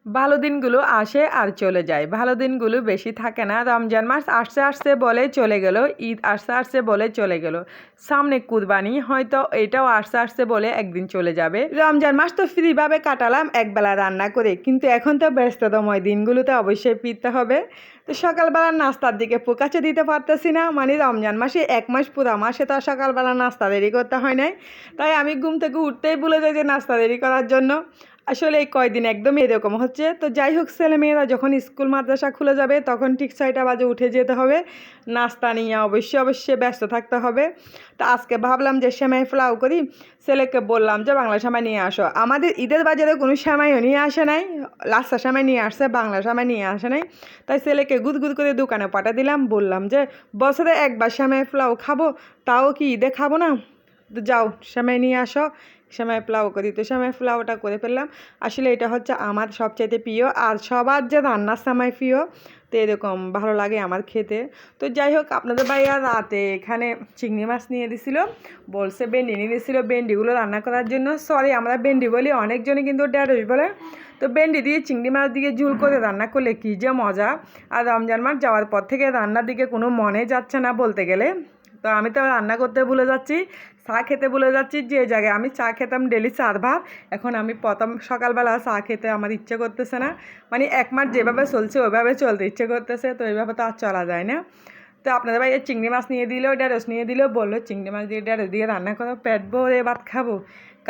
ভালো দিনগুলো আসে আর চলে যায়, ভালো দিনগুলো বেশি থাকে না। রমজান মাস আসছে আসছে বলে চলে গেল, ঈদ আসছে আসছে বলে চলে গেল, সামনে কুরবানি হয়তো এটাও আসছে আসছে বলে একদিন চলে যাবে। রমজান মাস তো ফ্রিভাবে কাটালাম একবেলা রান্না করে, কিন্তু এখন তো ব্যস্ততময় দিনগুলোতে অবশ্যই ফিরতে হবে। তো সকালবেলা নাস্তার দিকে ফোকাসে দিতে পারতেছি না, মানে রমজান মাসে এক মাস পুরো মাসে তো সকালবেলা নাস্তা দেরি করতে হয় নাই, তাই আমি ঘুম থেকে উঠতেই ভুলে যাই যে নাস্তা দেরি করার জন্য। আসলে এই কয়দিন একদম এরকম হচ্ছে। তো যাই হোক, ছেলেমেয়েরা যখন স্কুল মাদ্রাসা খুলে যাবে তখন ঠিক 6টা বাজে উঠে যেতে হবে, নাস্তা নিয়ে অবশ্যই ব্যস্ত থাকতে হবে। তো আজকে ভাবলাম যে সেমাই পোলাও করি, ছেলেকে বললাম যে বাংলা সেমাই নিয়ে আসো। আমাদের ঈদের বাজারে কোনো সেমাইও নিয়ে আসে নাই, লাচ্ছা সেমাই নিয়ে আসছে, বাংলা সেমাই নিয়ে আসে নাই। তাই ছেলেকে গুদগুদ করে দোকানে পাঠিয়ে দিলাম, বললাম যে বছরে একবার সেমাই পোলাও খাবো, তাও কি ঈদে খাবো না, তো যাও সেমাই নিয়ে আসো, সেমাই পোলাও করি। তো সেমাই পোলাওটা করে ফেললাম। আসলে এটা হচ্ছে আমার সবচাইতে প্রিয়, আর সবার যে রান্নার সেমাই প্রিয়, তো এরকম ভালো লাগে আমার খেতে। তো যাই হোক, আপনাদের ভাইয়া রাতে এখানে চিংড়ি মাছ নিয়ে দিছিল, বলছে ভেন্ডি নিয়ে দিয়েছিল ভেন্ডিগুলো রান্না করার জন্য। সরি, আমরা ভেন্ডি বলি, অনেকজনই কিন্তু ঢেঁড়স বলে। তো ভেন্ডি দিয়ে চিংড়ি মাছ দিয়ে ঝুল করে রান্না করলে কী যে মজা। আর রমজান মাস যাওয়ার পর থেকে রান্নার দিকে কোনো মনে যাচ্ছে না বলতে গেলে। তো আমি তো রান্না করতে ভুলে যাচ্ছি, চা খেতে ভুলে যাচ্ছি। যে জায়গায় আমি চা খেতাম ডেলি 4 ভাত, এখন আমি প্রথম সকালবেলা চা খেতে আমার ইচ্ছে করতেছে না। মানে এক মাস যেভাবে চলছে ওইভাবে চলতে ইচ্ছে করতেছে, তো এইভাবে তো আর চলা যায় না। তো আপনাদের ভাই চিংড়ি মাছ নিয়ে দিল, ঢেঁড়স নিয়ে দিল, বললো চিংড়ি মাছ দিয়ে ঢেঁড়স দিয়ে রান্না করো, পেট ভরে ভাত খাবো।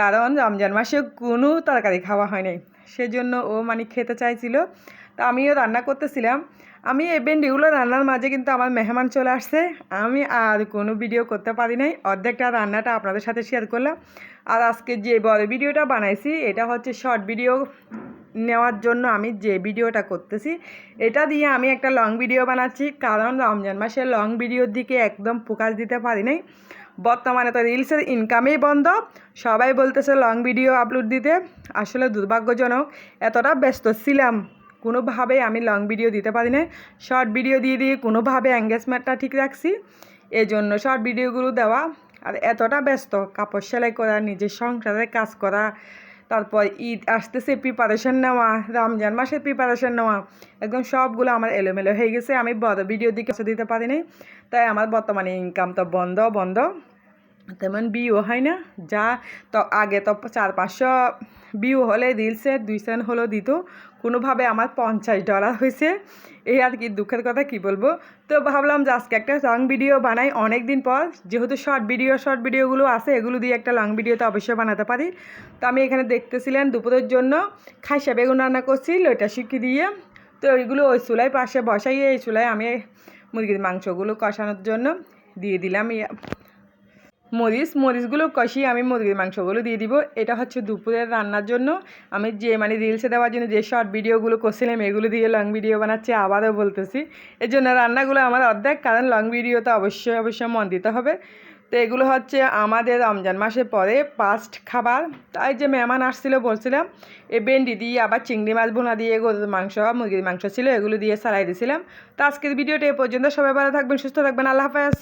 কারণ রমজান মাসে কোনো তরকারি খাওয়া হয় নাই, সেজন্য ও মানে খেতে চাইছিল। তা আমিও রান্না করতেছিলাম। আমি এই ভেন্ডিগুলো রান্নার মাঝে কিন্তু আমার মেহমান চলে আসছে, আমি আর কোনো ভিডিও করতে পারি নাই, অর্ধেকটা রান্নাটা আপনাদের সাথে শেয়ার করলাম। আর আজকে যে বড় ভিডিওটা বানাইছি এটা হচ্ছে শর্ট ভিডিও নেওয়ার জন্য আমি যে ভিডিওটা করতেছি, এটা দিয়ে আমি একটা লং ভিডিও বানাচ্ছি, কারণ রমজান মাসে লং ভিডিওর দিকে একদম ফোকাস দিতে পারি নাই। বর্তমানে তো রিলসের ইনকামেই বন্ধ, সবাই বলতেছে লং ভিডিও আপলোড দিতে। আসলে দুর্ভাগ্যজনক, এতটা ব্যস্ত ছিলাম কোনোভাবেই আমি লং ভিডিও দিতে পারি না। শর্ট ভিডিও দিয়ে দিয়ে কোনোভাবে এঙ্গেজমেন্টটা ঠিক রাখছি, এই জন্য শর্ট ভিডিওগুলো দেওয়া। আর এতটা ব্যস্ত, কাপড় সেলাই করা, নিজের সংসারের কাজ করা, তারপর ঈদ আসতেছে প্রিপারেশন নেওয়া, রমজান মাসের প্রিপারেশন নেওয়া, একদম সবগুলো আমার এলোমেলো হয়ে গেছে। আমি বড় ভিডিওর দিকে দিতে পারি নাই, তাই আমার বর্তমানে ইনকাম তো বন্ধ, তেমন ভিউ হয় না। যা তো আগে তো 400-500 ভিউ হলে রিলসে 2 সেন্ট হলেও দিত, কোনোভাবে আমার $50 হয়েছে। এই আর কি, দুঃখের কথা কি বলবো। তো ভাবলাম যে আজকে একটা লং ভিডিও বানাই অনেক দিন পর, যেহেতু শর্ট ভিডিওগুলো আছে, এগুলো দিয়ে একটা লং ভিডিও তো অবশ্যই বানাতে পারি। তো আমি এখানে দেখতেছিলেন দুপুরের জন্য খাইসা বেগুন রান্না করছি লইটা শিখি দিয়ে। তো ওইগুলো ওই চুলায় পাশে বসাইয়ে এই চুলায় আমি মুরগির মাংসগুলো কষানোর জন্য দিয়ে দিলাম মরিচগুলো কষিয়ে আমি মুরগির মাংসগুলো দিয়ে দিব। এটা হচ্ছে দুপুরের রান্নার জন্য। আমি যে মানে রিলসে দেওয়ার জন্য যে শর্ট ভিডিওগুলো করছিলাম এগুলো দিয়ে লং ভিডিও বানাচ্ছি, আবারও বলতেছি। এর জন্য রান্নাগুলো আমার অর্ধেক, কারণ লং ভিডিওতে অবশ্যই মন দিতে হবে। তো এগুলো হচ্ছে আমাদের রমজান মাসের পরে ফার্স্ট খাবার। তাই যে মেহমান আসছিলো বলছিলাম, এই ভেন্ডি দিয়ে আবার চিংড়ি মাছ ভুনা দিয়ে গরুর মাংস মুরগির মাংস ছিল, এগুলো দিয়ে সারাই দিয়েছিলাম। তো আজকের ভিডিওটা এ পর্যন্ত। সবাই ভালো থাকবেন, সুস্থ থাকবেন, আল্লাহ হাফেজ।